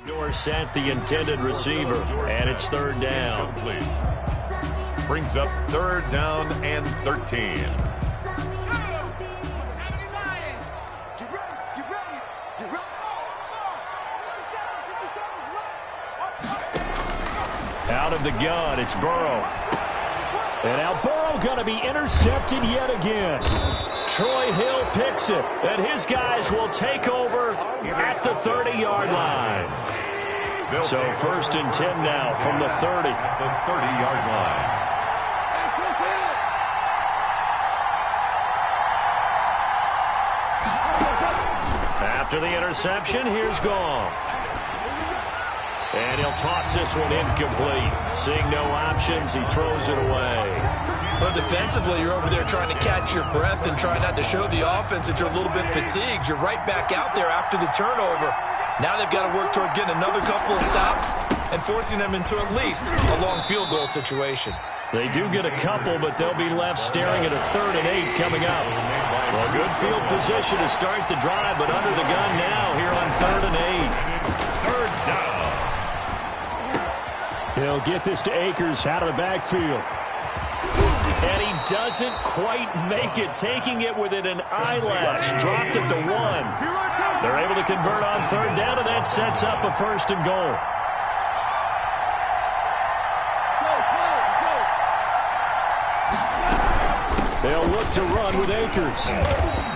Dorsett, the intended receiver, and it's third down. Complete. Brings up third down and 13. Out of the gun, it's Burrow. And now Burrow going to be intercepted yet again. Troy Hill picks it, and his guys will take over at the 30-yard line. So first and 10 now from the 30. The 30-yard line. After the interception, here's Goff. And he'll toss this one incomplete. Seeing no options, he throws it away. Well, defensively, you're over there trying to catch your breath and try not to show the offense that you're a little bit fatigued. You're right back out there after the turnover. Now they've got to work towards getting another couple of stops and forcing them into at least a long field goal situation. They do get a couple, but they'll be left staring at a 3rd and 8 coming up. Well, good field position to start the drive, but under the gun now here on 3rd and 8. Third down. He'll get this to Akers out of the backfield. And he doesn't quite make it, taking it within an eyelash. Dropped at the 1. They're able to convert on 3rd down, and that sets up a 1st and goal. They'll look to run with Akers.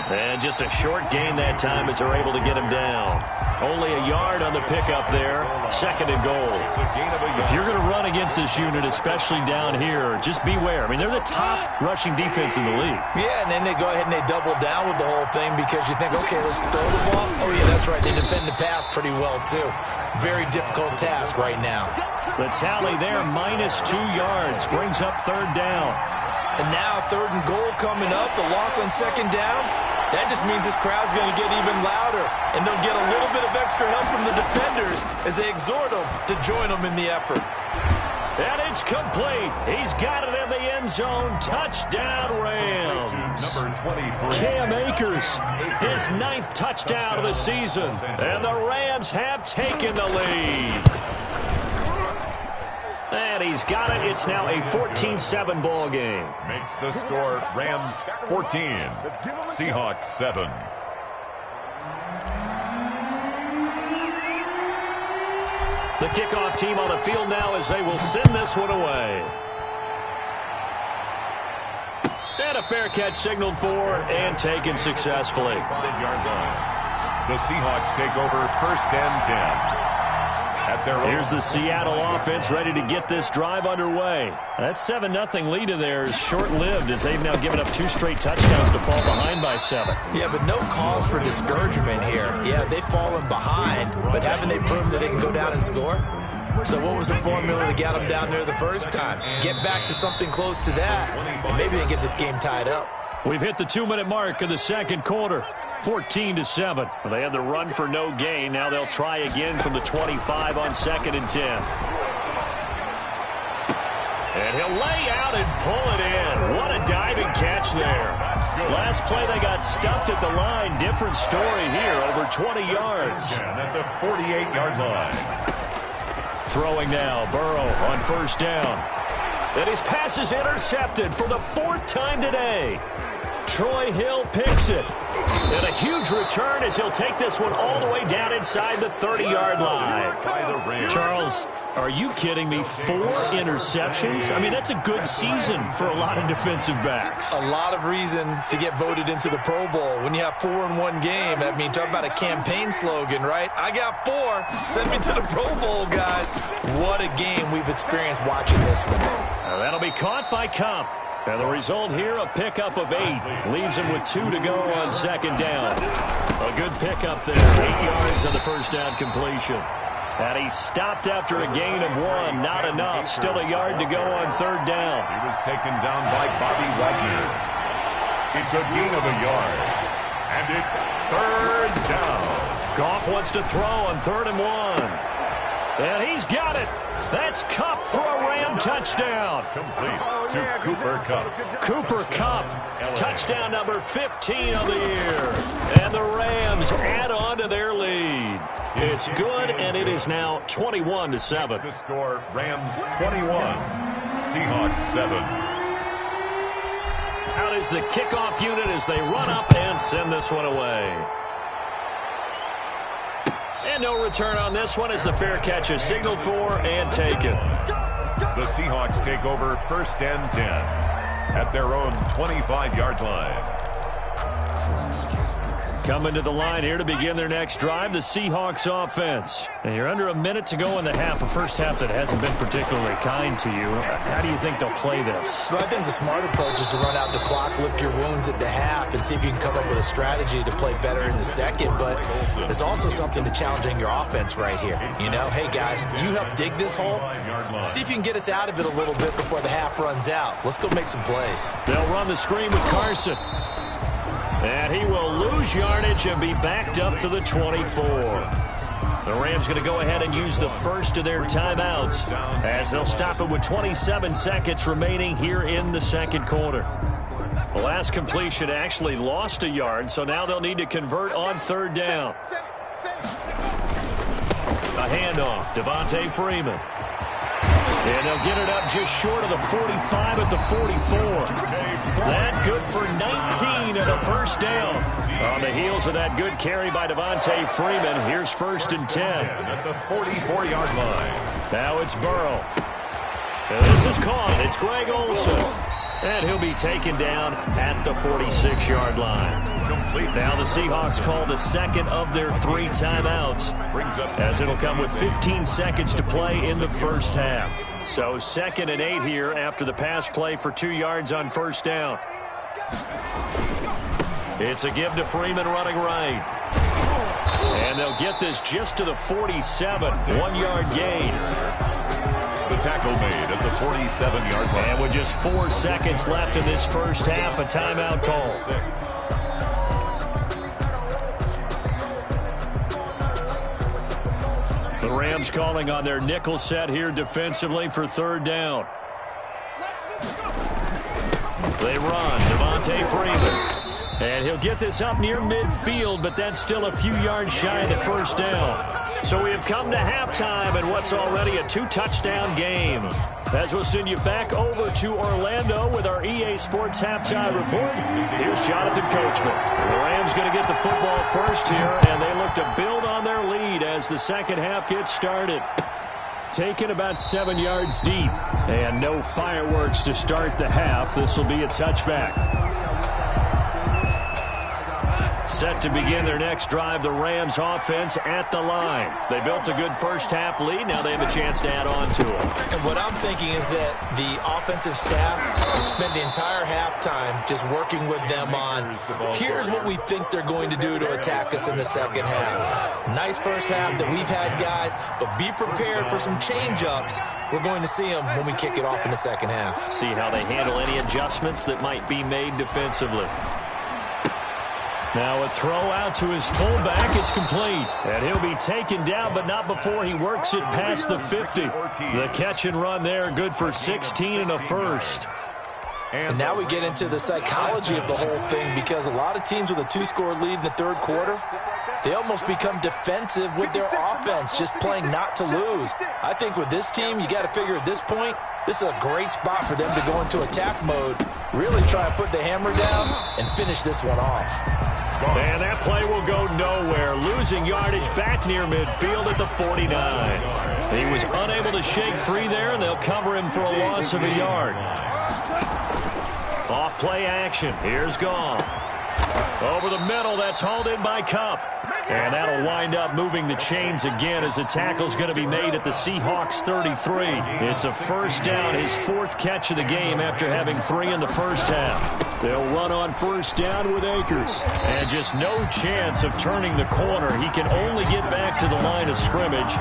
And just a short gain that time as they're able to get him down. Only a yard on the pickup there. 2nd and goal. If you're going to run against this unit, especially down here, just beware. I mean, they're the top rushing defense in the league. Yeah, and then they go ahead and they double down with the whole thing because you think, okay, let's throw the ball. Oh, yeah, that's right. They defend the pass pretty well, too. Very difficult task right now. The tally there, -2 yards, brings up 3rd down. And now 3rd and goal coming up. The loss on 2nd down. That just means this crowd's going to get even louder. And they'll get a little bit of extra help from the defenders as they exhort them to join them in the effort. And it's complete. He's got it in the end zone. Touchdown, Rams. Number 23. Cam Akers, his 9th touchdown of the season. And the Rams have taken the lead. And he's got it. It's now a 14-7 ball game. Makes the score Rams 14, Seahawks 7. The kickoff team on the field now as they will send this one away. And a fair catch signaled for and taken successfully. 5-yard line. The Seahawks take over 1st and 10. Here's the Seattle offense ready to get this drive underway. That 7-0 lead of theirs is short-lived as they've now given up 2 straight touchdowns to fall behind by 7. Yeah, but no cause for discouragement here. Yeah, they've fallen behind, but haven't they proven that they can go down and score? So what was the formula that got them down there the first time? Get back to something close to that, and maybe they get this game tied up. We've hit the 2-minute mark of the 2nd quarter. 14-7. Well, they had the run for no gain. Now they'll try again from the 25 on 2nd and 10. And he'll lay out and pull it in. What a diving catch there. Last play they got stuffed at the line. Different story here. Over 20 yards. At the 48-yard line. Throwing now. Burrow on 1st down. And his pass is intercepted for the 4th time today. Troy Hill picks it. And a huge return as he'll take this one all the way down inside the 30-yard line. Charles, are you kidding me? 4 interceptions? I mean, that's a good season for a lot of defensive backs. A lot of reason to get voted into the Pro Bowl. When you have 4 in one game, I mean, talk about a campaign slogan, right? I got 4. Send me to the Pro Bowl, guys. What a game we've experienced watching this one. That'll be caught by Kupp. And the result here, a pickup of 8. Leaves him with 2 to go on 2nd down. A good pickup there. 8 yards on the 1st down completion. And he stopped after a gain of 1. Not enough. Still a yard to go on 3rd down. He was taken down by Bobby Wagner. It's a gain of a yard. And it's 3rd down. Goff wants to throw on 3rd and 1. And he's got it. That's Kupp for a Ram touchdown. Complete to Cooper Kupp. Cooper Kupp, touchdown number 15 of the year. And the Rams add on to their lead. It's good, and it is now 21-7. The score, Rams 21, Seahawks 7. Out is the kickoff unit as they run up and send this one away. And no return on this one as the fair catch is signaled for and taken. The Seahawks take over 1st and 10 at their own 25-yard line. Coming to the line here to begin their next drive, the Seahawks offense. And you're under a minute to go in the half, a first half that hasn't been particularly kind to you. How do you think they'll play this? Well, I think the smart approach is to run out the clock, lick your wounds at the half, and see if you can come up with a strategy to play better in the second. But there's also something to challenging your offense right here. You know, hey, guys, you help dig this hole. See if you can get us out of it a little bit before the half runs out. Let's go make some plays. They'll run the screen with Carson. And he will lose yardage and be backed up to the 24. The Rams going to go ahead and use the first of their timeouts as they'll stop it with 27 seconds remaining here in the second quarter. The last completion actually lost a yard, so now they'll need to convert on 3rd down. A handoff, Devontae Freeman. And they'll get it up just short of the 45 at the 44. That good for 19 and a first down. On the heels of that good carry by Devontae Freeman, here's 1st and 10. At the 44-yard line. Now it's Burrow. And this is caught. It's Greg Olsen. And he'll be taken down at the 46-yard line. Now the Seahawks call the second of their 3 timeouts, as it'll come with 15 seconds to play in the first half. So 2nd and 8 here after the pass play for 2 yards on 1st down. It's a give to Freeman running right. And they'll get this just to the 47, 1-yard gain. The tackle made at the 47-yard line. And with just 4 seconds left in this first half, a timeout call. The Rams calling on their nickel set here defensively for 3rd down. They run, Devontae Freeman. And he'll get this up near midfield, but that's still a few yards shy of the first down. So we have come to halftime in what's already a 2-touchdown game. As we'll send you back over to Orlando with our EA Sports Halftime Report, here's Jonathan Coachman. The Rams going to get the football first here, and they look to build on their lead as the second half gets started. Taken about 7 yards deep, and no fireworks to start the half. This will be a touchback. Set to begin their next drive, the Rams offense at the line. They built a good first half lead. Now they have a chance to add on to it. And what I'm thinking is that the offensive staff has spent the entire halftime just working with them on, here's what we think they're going to do to attack us in the second half. Nice first half that we've had, guys, but be prepared for some change-ups. We're going to see them when we kick it off in the second half. See how they handle any adjustments that might be made defensively. Now a throw out to his fullback is complete. And he'll be taken down, but not before he works it past the 50. The catch and run there, good for 16 and a first. And now we get into the psychology of the whole thing, because a lot of teams with a 2-score lead in the third quarter, they almost become defensive with their offense, just playing not to lose. I think with this team, you got to figure at this point, this is a great spot for them to go into attack mode, really try and put the hammer down and finish this one off. And that play will go nowhere. Losing yardage back near midfield at the 49. He was unable to shake free there, and they'll cover him for a loss of a yard. Off play action. Here's Goff. Over the middle, that's hauled in by Kupp. And that'll wind up moving the chains again as the tackle's going to be made at the Seahawks 33. It's a first down, his 4th catch of the game after having 3 in the first half. They'll run on first down with Akers. And just no chance of turning the corner. He can only get back to the line of scrimmage.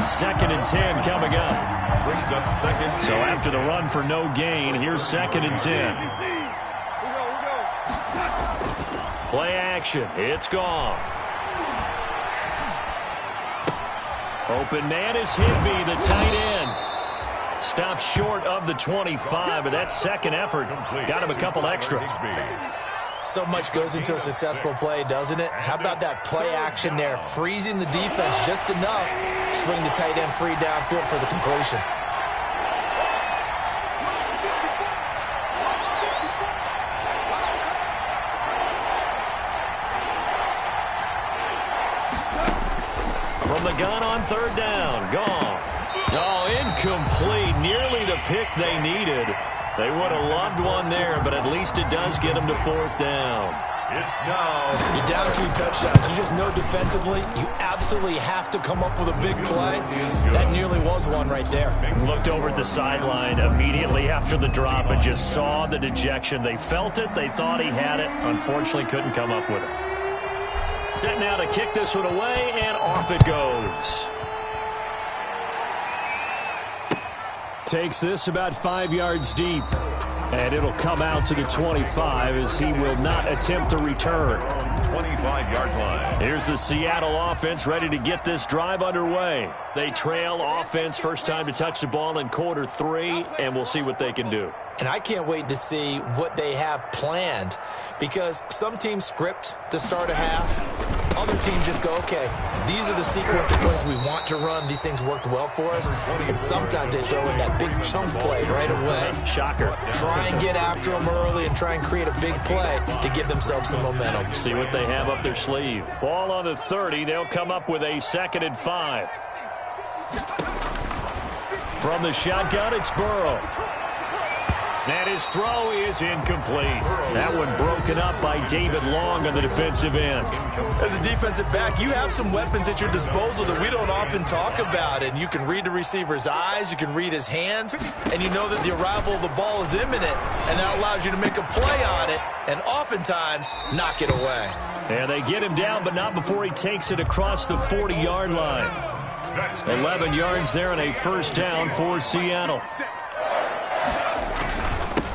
2nd and 10 coming up. Brings up 2nd. So after the run for no gain, here's 2nd and 10. Play action. It's Goff. Open man is Higbee, the tight end. Stops short of the 25, but that second effort got him a couple extra. So much goes into a successful play, doesn't it? How about that play action there, freezing the defense just enough to swing the tight end free downfield for the completion. From the gun on third down, Goff. Oh, incomplete. Nearly the pick they needed. They would have loved one there, but at least it does get them to fourth down. It's now. You're down 2 touchdowns. You just know defensively you absolutely have to come up with a big play. That nearly was one right there. Looked over at the sideline immediately after the drop and just saw the dejection. They felt it. They thought he had it. Unfortunately, couldn't come up with it. Set now to kick this one away, and off it goes. Takes this about 5 yards deep. And it'll come out to the 25 as he will not attempt to return. 25-yard line. Here's the Seattle offense ready to get this drive underway. They trail offense first time to touch the ball in quarter 3, and we'll see what they can do. And I can't wait to see what they have planned, because some teams script to start a half. Other teams just go, okay, these are the sequence of plays we want to run. These things worked well for us. And sometimes they throw in that big chunk play right away. Shocker. Try and get after them early and try and create a big play to give themselves some momentum. See what they have up their sleeve. Ball on the 30. They'll come up with a 2nd and 5. From the shotgun, it's Burrow. And his throw is incomplete. That one broken up by David Long on the defensive end. As a defensive back, you have some weapons at your disposal that we don't often talk about. And you can read the receiver's eyes, you can read his hands, and you know that the arrival of the ball is imminent. And that allows you to make a play on it and oftentimes knock it away. And they get him down, but not before he takes it across the 40-yard line. 11 yards there and a first down for Seattle.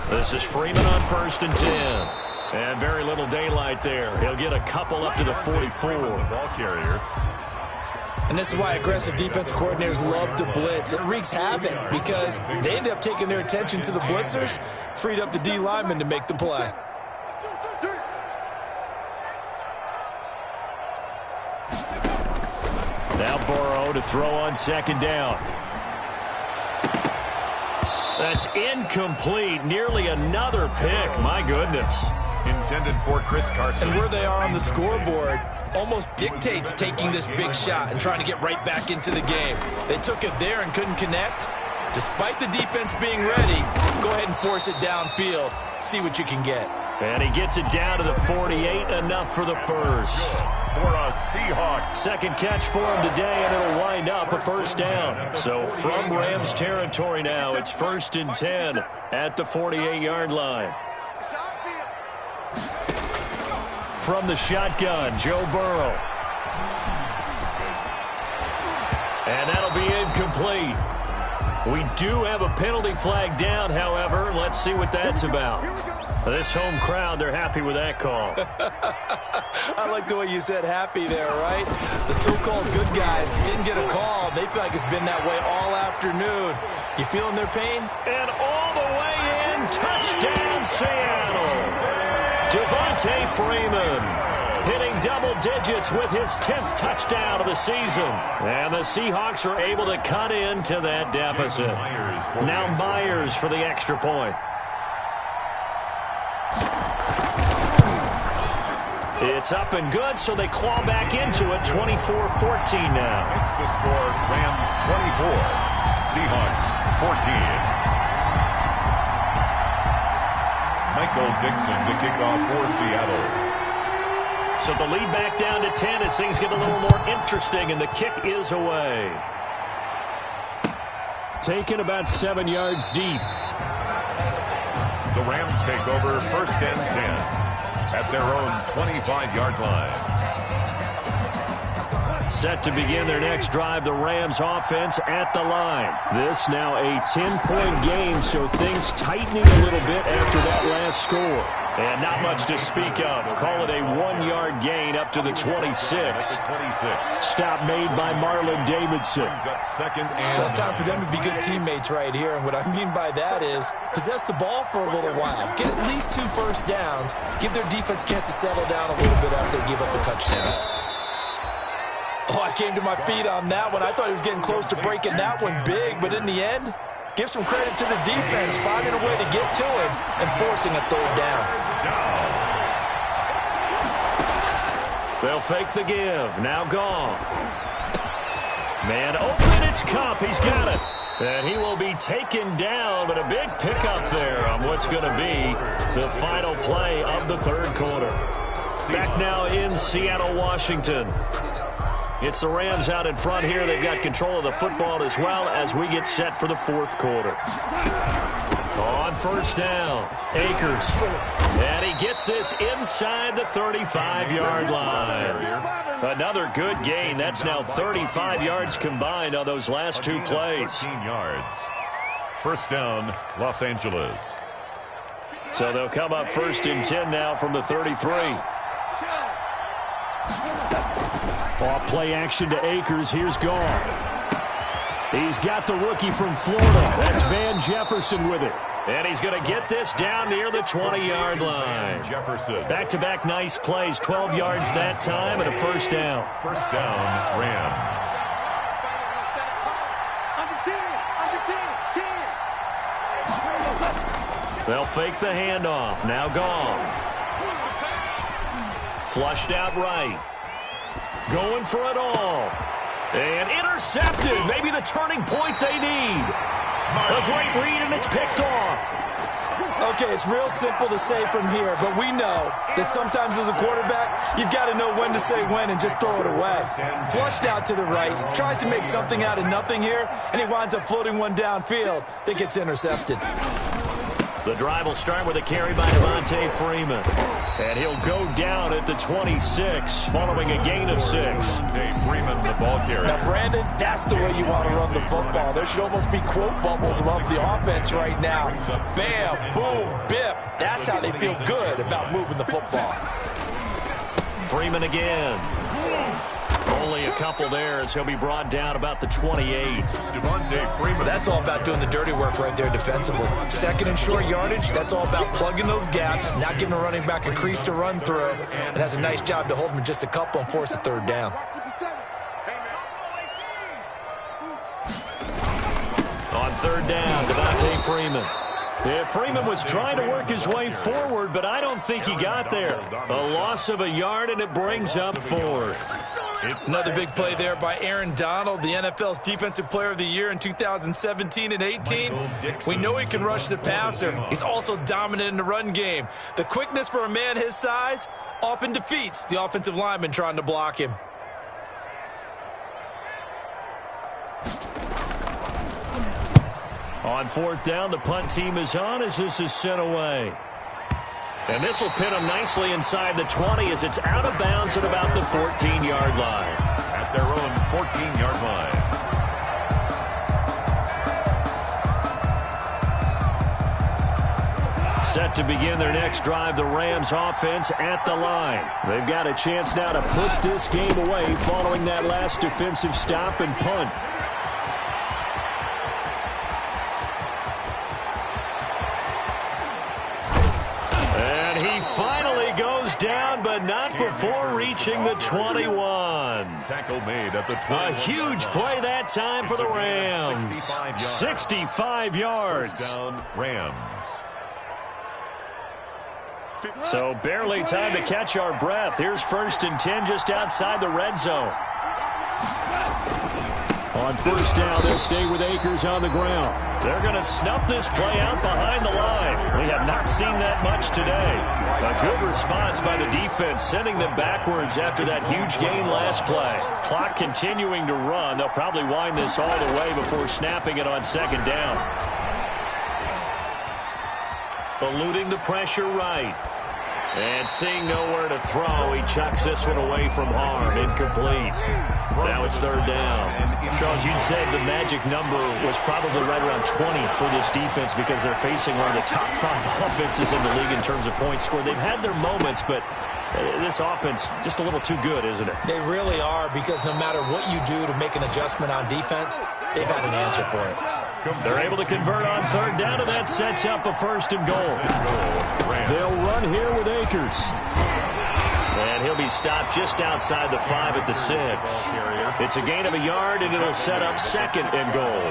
This is Freeman on 1st and 10. And very little daylight there. He'll get a couple up to the 44. Ball carrier. And this is why aggressive defense coordinators love to blitz. It wreaks havoc because they end up taking their attention to the blitzers, freed up the D lineman to make the play. Now Burrow to throw on 2nd down. That's incomplete. Nearly another pick. My goodness. Intended for Chris Carson. And where they are on the scoreboard almost dictates taking this big shot and trying to get right back into the game. They took it there and couldn't connect. Despite the defense being ready, go ahead and force it downfield. See what you can get. And he gets it down to the 48, enough for the first. For a Seahawk. 2nd catch for him today, and it'll wind up a first down. So from Rams territory now, it's 1st and 10 at the 48-yard line. From the shotgun, Joe Burrow. And that'll be incomplete. We do have a penalty flag down, however. Let's see what that's about. This home crowd, they're happy with that call. I like the way you said happy there, right? The so-called good guys didn't get a call. They feel like it's been that way all afternoon. You feeling their pain? And all the way in, touchdown Seattle. Devontae Freeman hitting double digits with his 10th touchdown of the season. And the Seahawks are able to cut into that deficit. Now Myers for the extra point. It's up and good, so they claw back into it, 24-14 now. It's the score, Rams 24, Seahawks 14. Michael Dixon to kick off for Seattle. So the lead back down to 10 as things get a little more interesting, and the kick is away. Taken about 7 yards deep. The Rams take over 1st and 10. At their own 25-yard line. Set to begin their next drive, the Rams offense at the line. This now a 10-point game, so things tightening a little bit after that last score. And not much to speak of. Call it a 1-yard gain up to the 26. Stop made by Marlon Davidson. Well, it's time for them to be good teammates right here. And what I mean by that is possess the ball for a little while. Get at least 2 first downs. Give their defense a chance to settle down a little bit after they give up a touchdown. Oh, I came to my feet on that one. I thought he was getting close to breaking that one big. But in the end, give some credit to the defense, finding a way to get to him and forcing a third down. They'll fake the give. Now Goff. Man open, it's Kupp. He's got it. And he will be taken down, but a big pickup there on what's going to be the final play of the third quarter. Back now in Seattle, Washington. It's the Rams out in front here. They've got control of the football as well as we get set for the fourth quarter. On first down, Akers. And he gets this inside the 35-yard line. Another good gain. That's now 35 yards combined on those last 2 plays. 14 yards. First down, Los Angeles. So they'll come up first and 10 now from the 33. Off play action to Akers. Here's Goff. He's got the rookie from Florida. That's Van Jefferson with it. And he's going to get this down near the 20-yard line. Back-to-back nice plays. 12 yards that time and a first down. First down, Rams. They'll fake the handoff. Now Goff. Flushed out right. Going for it all. And intercepted. Maybe the turning point they need. A great read, and it's picked off. Okay, it's real simple to say from here, but we know that sometimes as a quarterback, you've got to know when to say when and just throw it away. Flushed out to the right, tries to make something out of nothing here, and he winds up floating one downfield that gets intercepted. The drive will start with a carry by Devontae Freeman. And he'll go down at the 26 following a gain of 6. Freeman, the ball carrier. Now, Brandon, that's the way you want to run the football. There should almost be quote bubbles above the offense right now. Bam, boom, biff. That's how they feel good about moving the football. Freeman again. Only a couple there as he'll be brought down about the 28. Devontae Freeman. That's all about doing the dirty work right there defensively. Second and short yardage, that's all about plugging those gaps, not giving a running back a crease to run through, and has a nice job to hold him just a couple and force a third down. On third down, Devontae Freeman. Yeah, Freeman was trying to work his way forward, but I don't think he got there. A loss of a yard, and it brings up 4. Another big play there by Aaron Donald, the NFL's Defensive Player of the Year in 2017 and 18. We know he can rush the passer. He's also dominant in the run game. The quickness for a man his size often defeats the offensive lineman trying to block him. On fourth down, the punt team is on as this is sent away. And this will pin them nicely inside the 20 as it's out of bounds at about the 14-yard line. At their own 14-yard line. Set to begin their next drive, the Rams offense at the line. They've got a chance now to put this game away following that last defensive stop and punt. Finally goes down, but not before reaching the 21. Tackle made at the 21. A huge play that time for the Rams. 65 yards. Down Rams. So barely time to catch our breath. Here's first and 10 just outside the red zone. On first down, they'll stay with Akers on the ground. They're going to snuff this play out behind the line. We have not seen that much today. A good response by the defense, sending them backwards after that huge gain last play. Clock continuing to run. They'll probably wind this all the way before snapping it on second down. Eluding the pressure right. And seeing nowhere to throw, he chucks this one away from harm. Incomplete. Now it's third down. Charles, you'd said the magic number was probably right around 20 for this defense because they're facing one of the top 5 offenses in the league in terms of points scored. They've had their moments, but this offense just a little too good, isn't it? They really are, because no matter what you do to make an adjustment on defense, they've had an answer for it. They're able to convert on third down, and that sets up a first and goal. They'll run here with Akers. And he'll be stopped just outside the 5 at the 6. It's a gain of a yard, and it'll set up second and goal.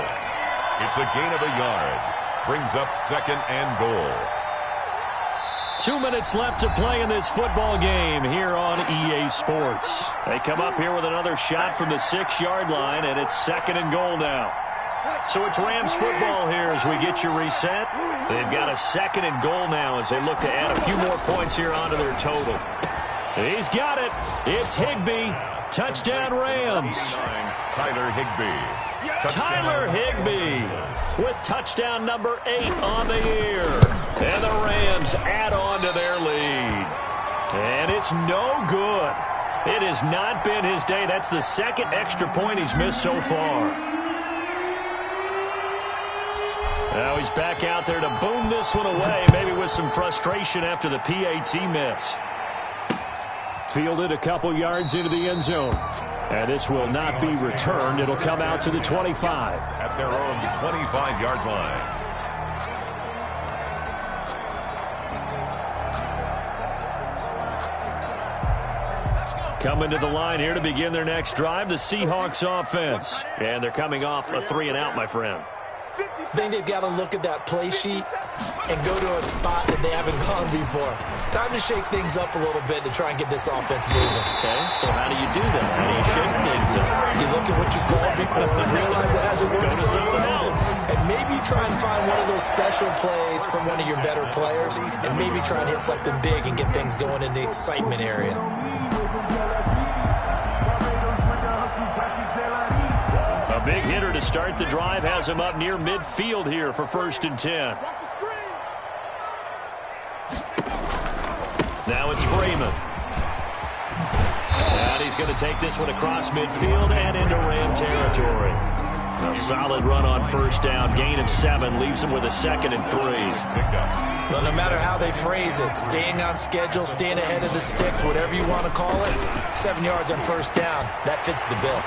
It's a gain of a yard. Brings up second and goal. 2 minutes left to play in this football game here on EA Sports. They come up here with another shot from the 6-yard line, and it's second and goal now. So it's Rams football here as we get you reset. They've got a second and goal now as they look to add a few more points here onto their total. He's got it. It's Higbee. Touchdown Rams. Tyler Higbee. Tyler Higbee with touchdown number 8 on the year. And the Rams add on to their lead. And it's no good. It has not been his day. That's the second extra point he's missed so far. Now he's back out there to boom this one away, maybe with some frustration after the PAT miss. Fielded a couple yards into the end zone. And this will not be returned. It'll come out to the 25. At their own 25-yard line. Coming to the line here to begin their next drive, the Seahawks offense. And thee coming off a 3-and-out, my friend. I think they've got to look at that play sheet and go to a spot that they haven't gone before. Time to shake things up a little bit to try and get this offense moving. Okay, so how do you do that? How do you shake things up? You look at what you've called before, realize it hasn't worked Go to something else. And maybe try and find one of those special plays from one of your better players, and maybe try and hit something big and get things going in the excitement area. A big hitter to start the drive has him up near midfield here for 1st and 10. Now it's Freeman. And he's going to take this one across midfield and into Ram territory. A solid run on 1st down. Gain of 7 leaves him with a 2nd and 3. Well, no matter how they phrase it, staying on schedule, staying ahead of the sticks, whatever you want to call it, 7 yards on 1st down, that fits the bill.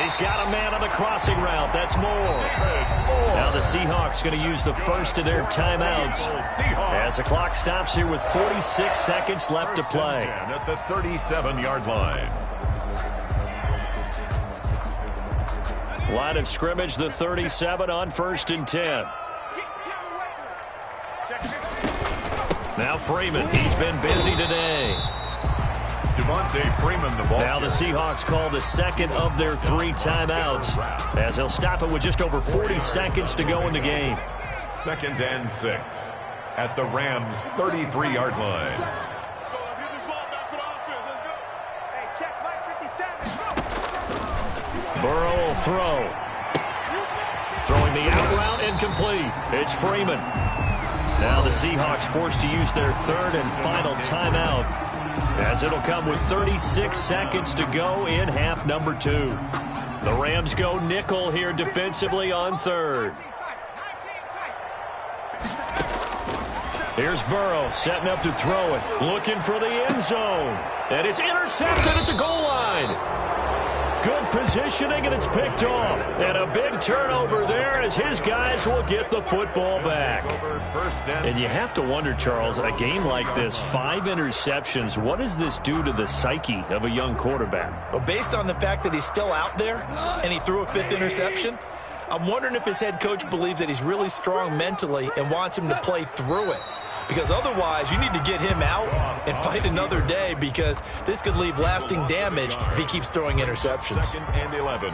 He's got a man on the crossing route. That's Moore. Now the Seahawks going to use the first of their timeouts as the clock stops here with 46 seconds left to play. At the 37-yard line. Line of scrimmage, the 37 on 1st and 10. Now Freeman, he's been busy today. Devontae Freeman, the ball. Now the Seahawks call the second of their 3 timeouts as they'll stop it with just over 40 seconds to go in the game. 2nd and 6 at the Rams' 33-yard line. Burrow will throw. Throwing the out route, incomplete. It's Freeman. Now the Seahawks forced to use their 3rd and final timeout as it'll come with 36 seconds to go in half number 2. The Rams go nickel here defensively on 3rd. Here's Burrow setting up to throw it. Looking for the end zone. And it's intercepted at the goal line. Good positioning, and it's picked off. And a big turnover there as his guys will get the football back. And you have to wonder, Charles, a game like this, 5 interceptions, what does this do to the psyche of a young quarterback? Well, based on the fact that he's still out there and he threw a 5th interception, I'm wondering if his head coach believes that he's really strong mentally and wants him to play through it. Because otherwise, you need to get him out and fight another day, because this could leave lasting damage if he keeps throwing interceptions. 2nd and 11.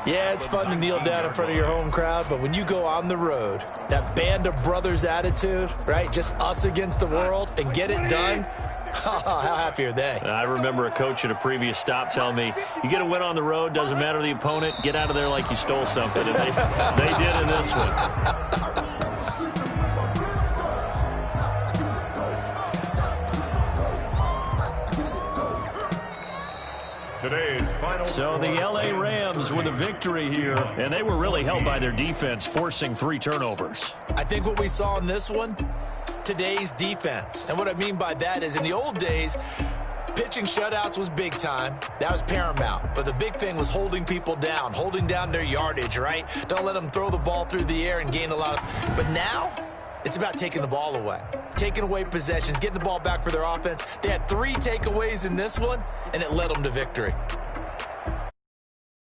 Yeah, it's fun to kneel down in front of your home crowd, but when you go on the road, that band of brothers attitude, right, just us against the world, and get it done, how happy are they? I remember a coach at a previous stop telling me, you get a win on the road, doesn't matter the opponent, get out of there like you stole something. And they did in this one. Today's final So the L.A. Rams with a victory here, and they were really held by their defense, forcing 3 turnovers. I think what we saw in this one, today's defense. And what I mean by that is in the old days, pitching shutouts was big time. That was paramount. But the big thing was holding people down, holding down their yardage, right? Don't let them throw the ball through the air and gain a lot of... But now, it's about taking the ball away. Taking away possessions, getting the ball back for their offense. They had 3 takeaways in this one, and it led them to victory.